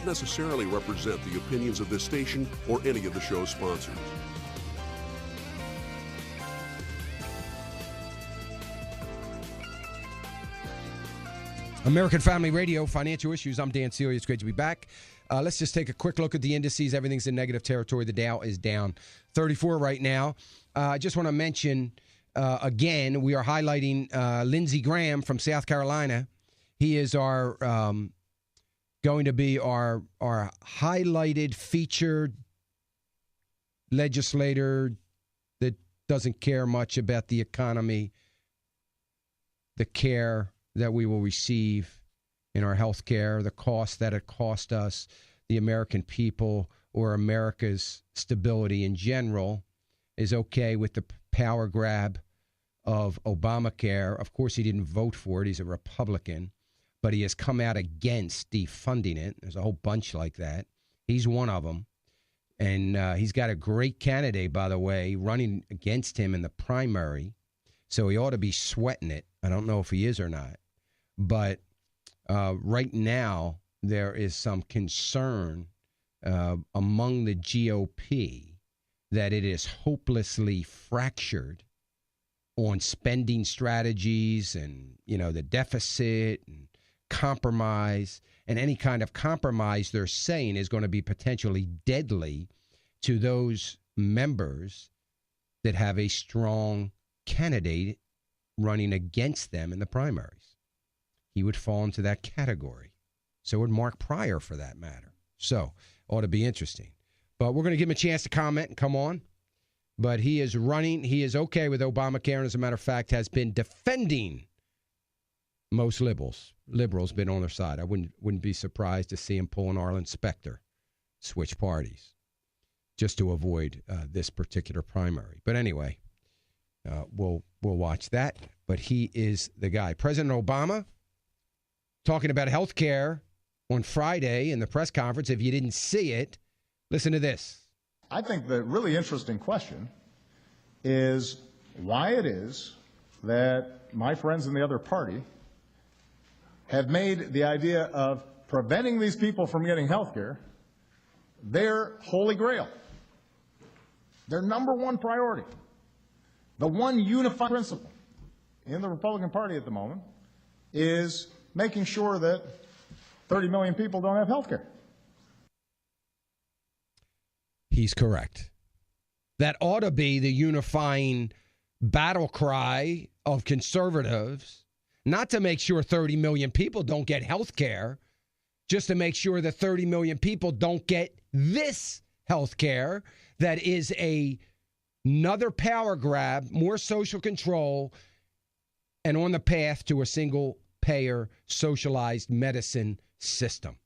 not necessarily represent the opinions of this station or any of the show's sponsors. American Family Radio, Financial Issues. I'm Dan Celia. It's great to be back. Let's just take a quick look at the indices. Everything's in negative territory. The Dow is down 34 right now. I just want to mention, again, we are highlighting Lindsey Graham from South Carolina. He is our going to be our highlighted featured legislator that doesn't care much about the economy, the care that we will receive in our health care, the cost that it cost us, the American people, or America's stability in general, is okay with the power grab of Obamacare. Of course, he didn't vote for it. He's a Republican, but he has come out against defunding it. There's a whole bunch like that. He's one of them. And he's got a great candidate, by the way, running against him in the primary. So he ought to be sweating it. I don't know if he is or not. But right now, there is some concern among the GOP that it is hopelessly fractured on spending strategies and, the deficit and compromise. And any kind of compromise, they're saying, is going to be potentially deadly to those members that have a strong candidate running against them in the primaries. He would fall into that category. So would Mark Pryor, for that matter. So, ought to be interesting. But we're going to give him a chance to comment and come on. But he is running. He is okay with Obamacare, and as a matter of fact, has been defending most liberals. Liberals been on their side. I wouldn't be surprised to see him pull an Arlen Specter, switch parties, just to avoid this particular primary. But anyway, we'll watch that. But he is the guy. President Obama talking about health care on Friday in the press conference. If you didn't see it, listen to this. I think the really interesting question is why it is that my friends in the other party have made the idea of preventing these people from getting health care their holy grail, their number one priority, the one unifying principle in the Republican Party at the moment is making sure that 30 million people don't have health care. He's correct. That ought to be the unifying battle cry of conservatives, not to make sure 30 million people don't get health care, just to make sure that 30 million people don't get this health care that is another power grab, more social control, and on the path to a single-payer socialized medicine system.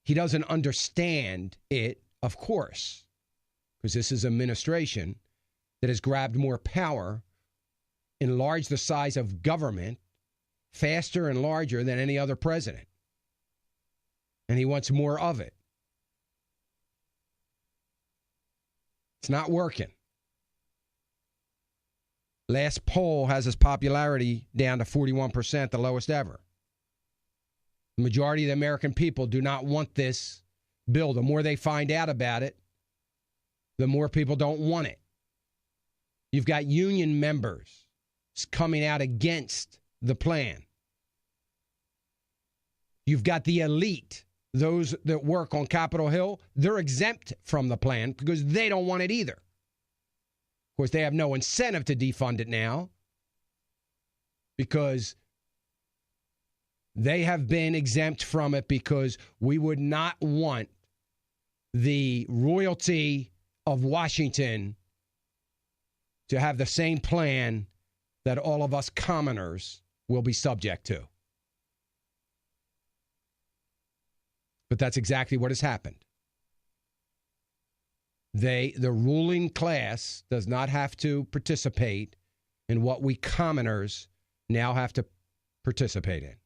He doesn't understand it, of course, because this is an administration that has grabbed more power, enlarged the size of government faster and larger than any other president. And he wants more of it. It's not working. Last poll has his popularity down to 41%, the lowest ever. The majority of the American people do not want this bill. The more they find out about it, the more people don't want it. You've got union members coming out against the plan. You've got the elite, those that work on Capitol Hill, they're exempt from the plan because they don't want it either. Of course, they have no incentive to defund it now because they have been exempt from it because we would not want the royalty of Washington to have the same plan that all of us commoners will be subject to. But that's exactly what has happened. The ruling class does not have to participate in what we commoners now have to participate in.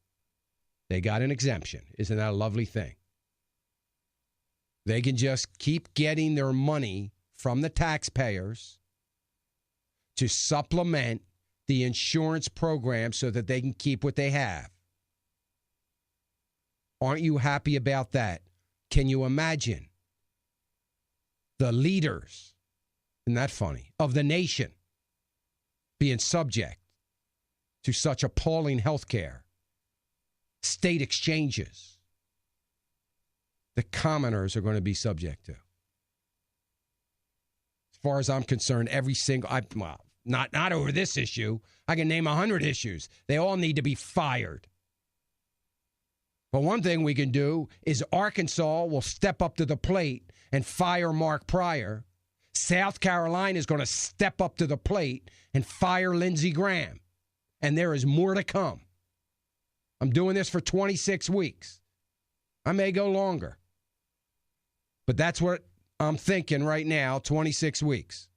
They got an exemption. Isn't that a lovely thing? They can just keep getting their money from the taxpayers to supplement the insurance program so that they can keep what they have. Aren't you happy about that? Can you imagine the leaders, isn't that funny, of the nation being subject to such appalling health care, state exchanges, the commoners are going to be subject to? As far as I'm concerned, every single, not over this issue. I can name 100 issues. They all need to be fired. But one thing we can do is Arkansas will step up to the plate and fire Mark Pryor. South Carolina is going to step up to the plate and fire Lindsey Graham. And there is more to come. I'm doing this for 26 weeks. I may go longer. But that's what I'm thinking right now, 26 weeks.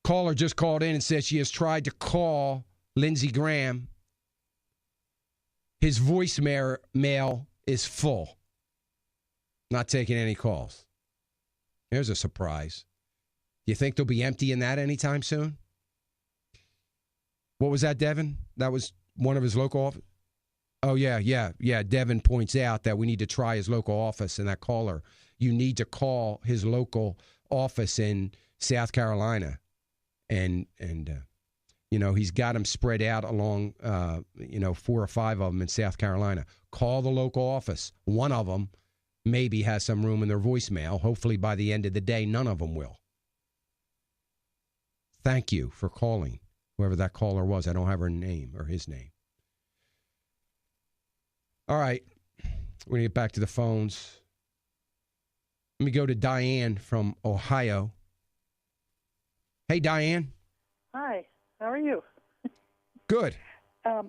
Caller just called in and said she has tried to call Lindsey Graham. His voicemail is full. Not taking any calls. Here's a surprise. Do you think they'll be emptying that anytime soon? What was that, Devin? That was one of his local office? Oh, yeah. Devin points out that we need to try his local office, and that caller, you need to call his local office in South Carolina. And he's got them spread out along, 4 or 5 of them in South Carolina. Call the local office. One of them maybe has some room in their voicemail. Hopefully by the end of the day, none of them will. Thank you for calling, whoever that caller was. I don't have her name or his name. All right. We're going to get back to the phones. Let me go to Diane from Ohio. Hey, Diane. Hi. How are you? Good. I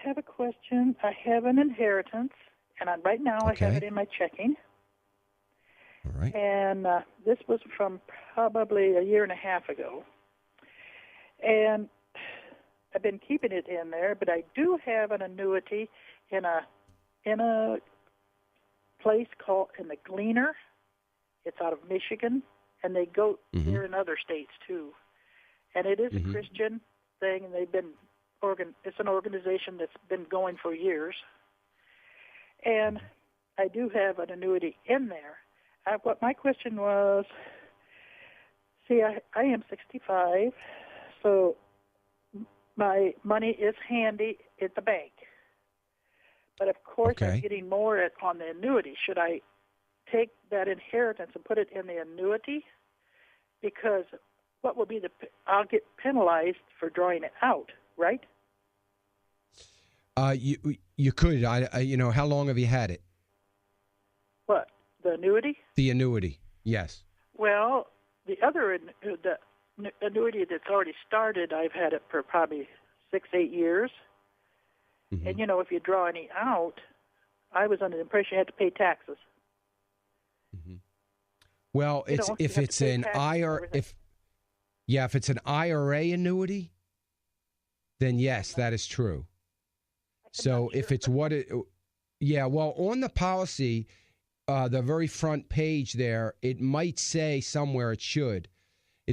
have a question. I have an inheritance, and right now I have it in my checking. All right. And this was from probably a year and a half ago. And I've been keeping it in there, but I do have an annuity in a place called in the Gleaner. It's out of Michigan. And they go here in other states, too. And it is a Christian thing, and they've been it's an organization that's been going for years. And I do have an annuity in there. What my question was, see, I am 65, so my money is handy at the bank. But, of course, I'm getting more on the annuity. Should I take that inheritance and put it in the annuity? Because what will be I'll get penalized for drawing it out, right? You could. How long have you had it? What, the annuity? The annuity, yes. Well, the annuity that's already started, I've had it for probably 6-8 years. And if you draw any out, I was under the impression you had to pay taxes. Well, if it's an IRA annuity, then yes, that is true. So if it's on the policy, the very front page there, it might say somewhere it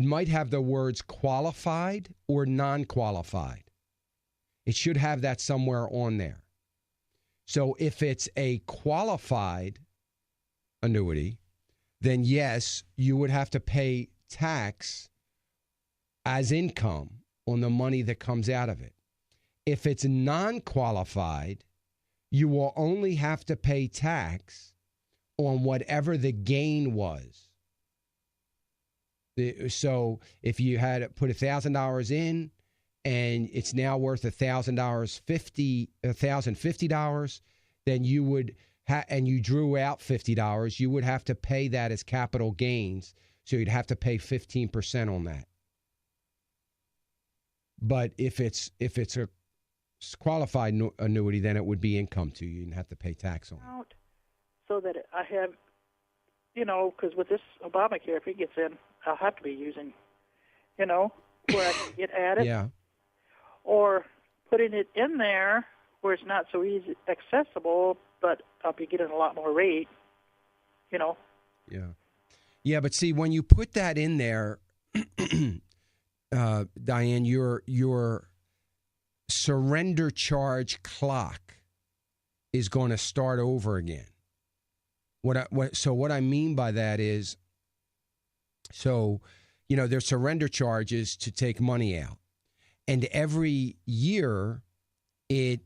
might have the words qualified or non-qualified. It should have that somewhere on there. So if it's a qualified annuity, then yes, you would have to pay tax as income on the money that comes out of it. If it's non-qualified, you will only have to pay tax on whatever the gain was. So if you had put $1,000 in and it's now worth $1,050, then you would and you drew out $50, you would have to pay that as capital gains. So you'd have to pay 15% on that. But if it's a qualified annuity, then it would be income to you. You'd have to pay tax on it. So that I have, because with this Obamacare, if it gets in, I'll have to be using, where I can get at it. Yeah. Or putting it in there where it's not so easy accessible, but I'll be getting a lot more rate, Yeah. Yeah, but see, when you put that in there, Diane, your surrender charge clock is going to start over again. What I mean by that is, there's surrender charges to take money out, and every year it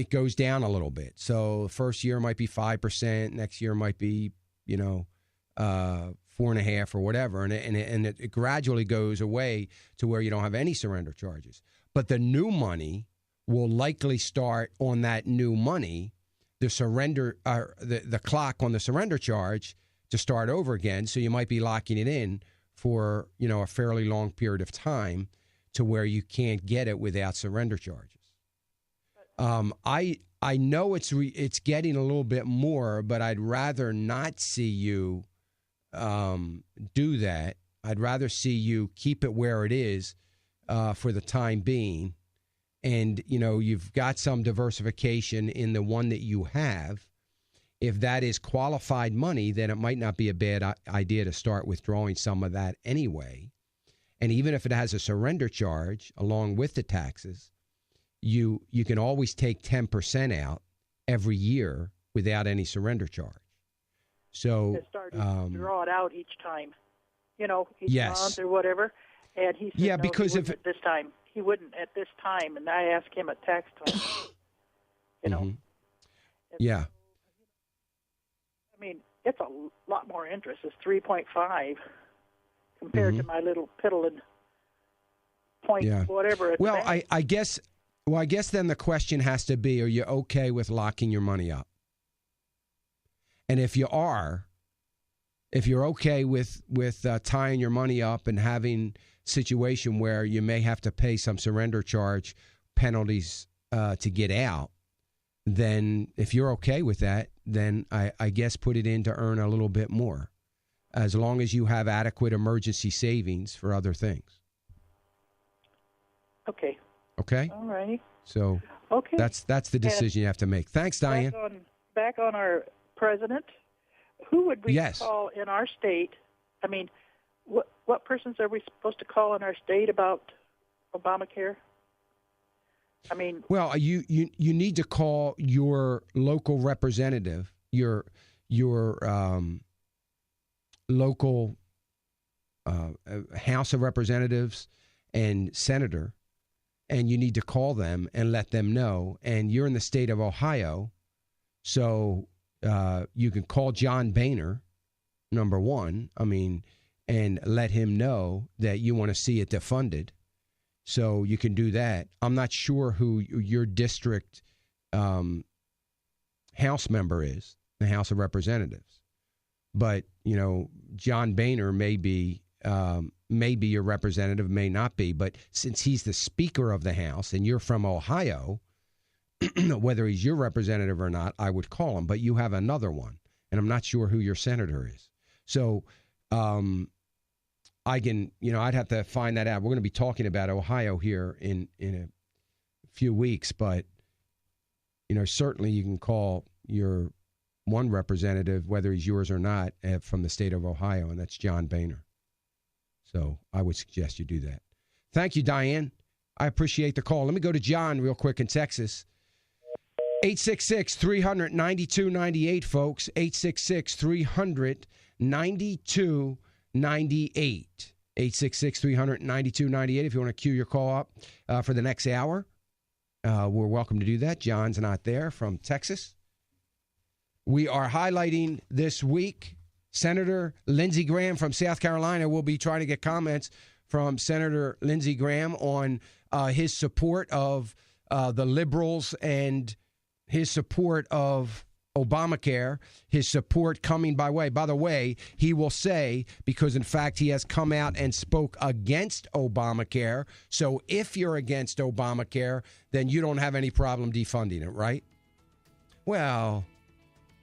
goes down a little bit. So first year might be 5%, next year might be 4.5% or whatever, and it gradually goes away to where you don't have any surrender charges. But the new money will likely start on that new money, the surrender, the clock on the surrender charge to start over again. So you might be locking it in for a fairly long period of time to where you can't get it without surrender charges. I know it's getting a little bit more, but I'd rather not see you do that. I'd rather see you keep it where it is for the time being. And, you've got some diversification in the one that you have. If that is qualified money, then it might not be a bad idea to start withdrawing some of that anyway. And even if it has a surrender charge along with the taxes, you can always take 10% out every year without any surrender charge. So started to draw it out each time, each yes. month or whatever. And he said, because if this time he wouldn't at this time, and I asked him at tax time. Mm-hmm. Yeah. I mean, it's a lot more interest. It's 3.5 compared to my little piddling point, whatever. It's well, I guess then the question has to be: are you okay with locking your money up? And if you're okay with tying your money up and having situation where you may have to pay some surrender charge penalties to get out, then if you're okay with that, then I guess put it in to earn a little bit more, as long as you have adequate emergency savings for other things. Okay. Okay. All righty. So that's the decision you have to make. Thanks, Diane. Back on our president, who would we Yes. call in our state? I mean, what persons are we supposed to call in our state about Obamacare? I mean, well, you need to call your local representative, your local House of Representatives and senator, and you need to call them and let them know. And you're in the state of Ohio, so you can call John Boehner, number one. I mean, and let him know that you want to see it defunded. So you can do that. I'm not sure who your district House member is, the House of Representatives. But, John Boehner may be your representative, may not be. But since he's the Speaker of the House and you're from Ohio, whether he's your representative or not, I would call him. But you have another one, and I'm not sure who your senator is. So I can, I'd have to find that out. We're going to be talking about Ohio here in a few weeks, but, certainly you can call your one representative, whether he's yours or not, from the state of Ohio, and that's John Boehner. So I would suggest you do that. Thank you, Diane. I appreciate the call. Let me go to John real quick in Texas. 866-300-9298, folks. 866-300-9298. 866-300-9298. If you want to queue your call up for the next hour, we're welcome to do that. John's not there from Texas. We are highlighting this week Senator Lindsey Graham from South Carolina. We'll be trying to get comments from Senator Lindsey Graham on his support of the liberals and his support of Obamacare, his support coming by the way, he will say, because in fact he has come out and spoke against Obamacare. So if you're against Obamacare, then you don't have any problem defunding it, right? Well,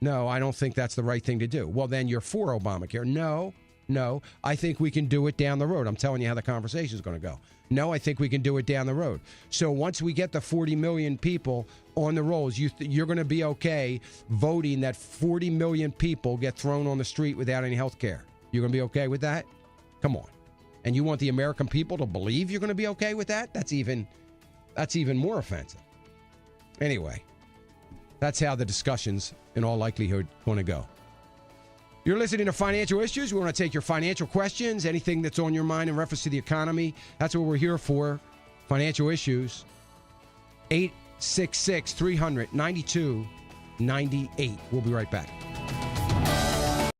no, I don't think that's the right thing to do. Well, then you're for Obamacare. No, I think we can do it down the road. I'm telling you how the conversation is going to go. No, I think we can do it down the road. So once we get the 40 million people on the rolls, you're going to be okay voting that 40 million people get thrown on the street without any health care. You're going to be okay with that? Come on. and you want the American people to believe you're going to be okay with that, that's even more offensive. Anyway, that's how the discussions, in all likelihood, going to go. You're listening to Financial Issues. We want to take your financial questions, anything that's on your mind in reference to the economy. That's what we're here for, Financial Issues. 866-300-9298. We'll be right back.